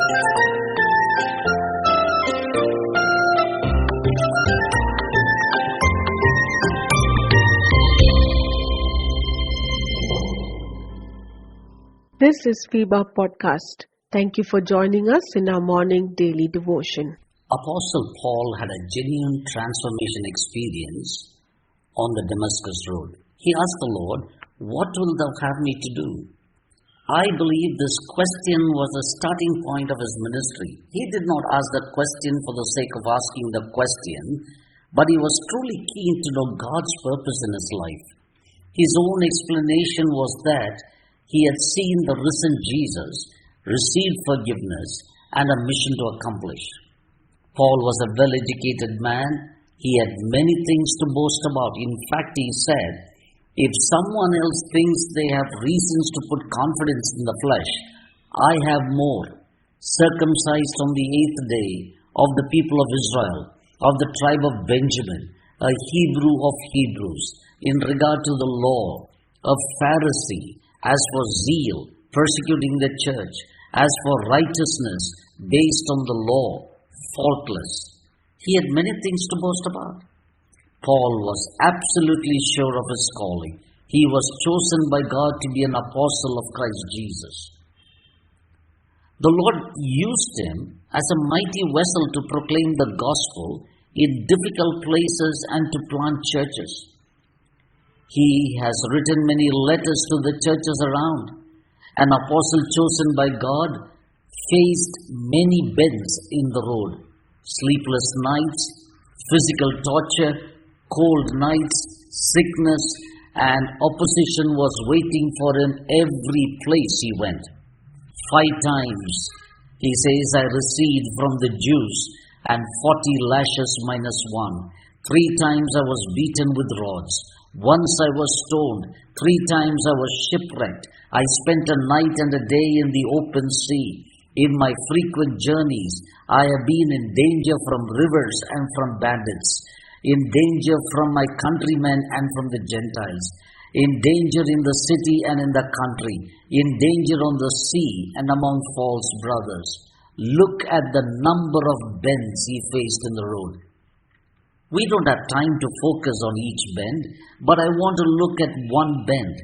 This is FIBA Podcast. Thank you for joining us in our morning daily devotion. Apostle Paul had a genuine transformation experience on the Damascus road. He asked the Lord, "What wilt thou have me to do?" I believe this question was the starting point of his ministry. He did not ask that question for the sake of asking the question, but he was truly keen to know God's purpose in his life. His own explanation was that he had seen the risen Jesus, received forgiveness, and a mission to accomplish. Paul was a well-educated man. He had many things to boast about. In fact, he said, "If someone else thinks they have reasons to put confidence in the flesh, I have more. Circumcised on the 8th day, of the people of Israel, of the tribe of Benjamin, a Hebrew of Hebrews, in regard to the law, a Pharisee, as for zeal, persecuting the church, as for righteousness, based on the law, faultless." He had many things to boast about. Paul was absolutely sure of his calling. He was chosen by God to be an apostle of Christ Jesus. The Lord used him as a mighty vessel to proclaim the gospel in difficult places and to plant churches. He has written many letters to the churches around. An apostle chosen by God faced many bends in the road. Sleepless nights, physical torture, cold nights, sickness, and opposition was waiting for him every place he went. 5 times, he says, I received from the Jews, and 40 lashes minus 1. 3 times I was beaten with rods. Once I was stoned. 3 times I was shipwrecked. I spent a night and a day in the open sea. In my frequent journeys, I have been in danger from rivers and from bandits, in danger from my countrymen and from the Gentiles, in danger in the city and in the country, in danger on the sea and among false brothers. Look at the number of bends he faced in the road. We don't have time to focus on each bend, but I want to look at one bend.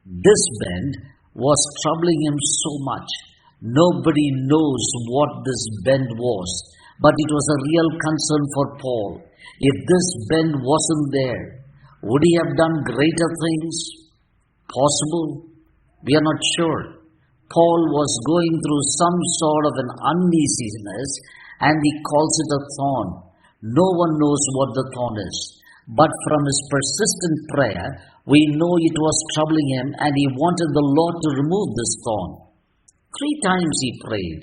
This bend was troubling him so much. Nobody knows what this bend was, but it was a real concern for Paul. If this bend wasn't there, would he have done greater things? Possible? We are not sure. Paul was going through some sort of an uneasiness, and he calls it a thorn. No one knows what the thorn is, but from his persistent prayer, we know it was troubling him, and he wanted the Lord to remove this thorn. 3 times he prayed.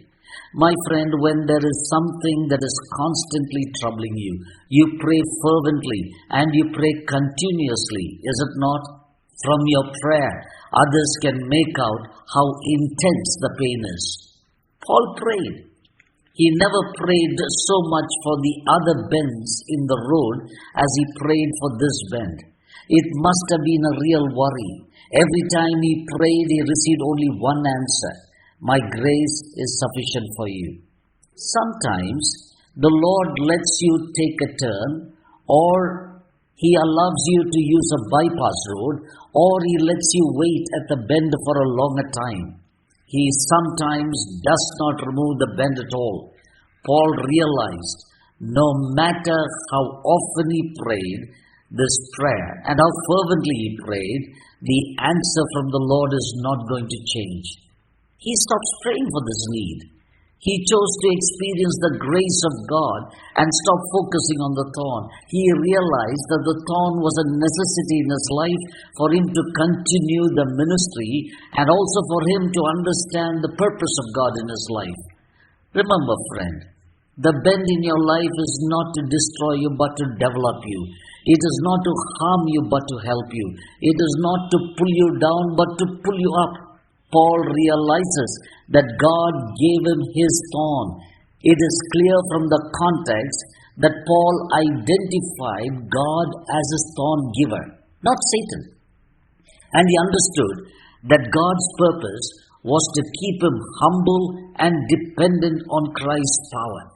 My friend, when there is something that is constantly troubling you, you pray fervently and you pray continuously, is it not? From your prayer, others can make out how intense the pain is. Paul prayed. He never prayed so much for the other bends in the road as he prayed for this bend. It must have been a real worry. Every time he prayed, he received only one answer: "My grace is sufficient for you." Sometimes the Lord lets you take a turn, or He allows you to use a bypass road, or He lets you wait at the bend for a longer time. He sometimes does not remove the bend at all. Paul realized no matter how often he prayed this prayer and how fervently he prayed, the answer from the Lord is not going to change. He stops praying for this need. He chose to experience the grace of God and stop focusing on the thorn. He realized that the thorn was a necessity in his life for him to continue the ministry and also for him to understand the purpose of God in his life. Remember, friend, the bend in your life is not to destroy you but to develop you. It is not to harm you but to help you. It is not to pull you down but to pull you up. Paul realizes that God gave him his thorn. It is clear from the context that Paul identified God as his thorn giver, not Satan. And he understood that God's purpose was to keep him humble and dependent on Christ's power.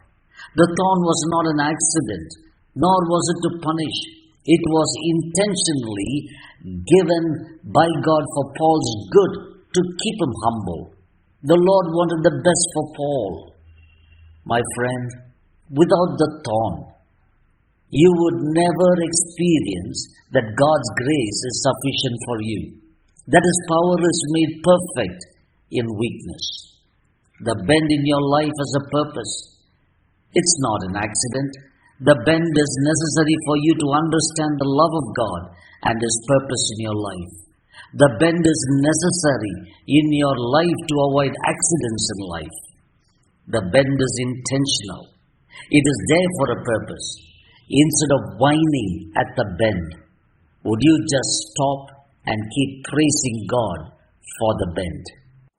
The thorn was not an accident, nor was it to punish. It was intentionally given by God for Paul's good, to keep him humble. The Lord wanted the best for Paul. My friend, without the thorn, you would never experience that God's grace is sufficient for you, that His power is made perfect in weakness. The bend in your life has a purpose. It's not an accident. The bend is necessary for you to understand the love of God and His purpose in your life. The bend is necessary in your life to avoid accidents in life. The bend is intentional. It is there for a purpose. Instead of whining at the bend, would you just stop and keep praising God for the bend?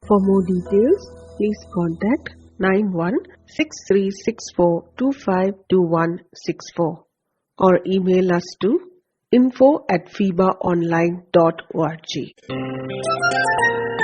For more details, please contact 916364252164 or email us to info@fibaonline.org.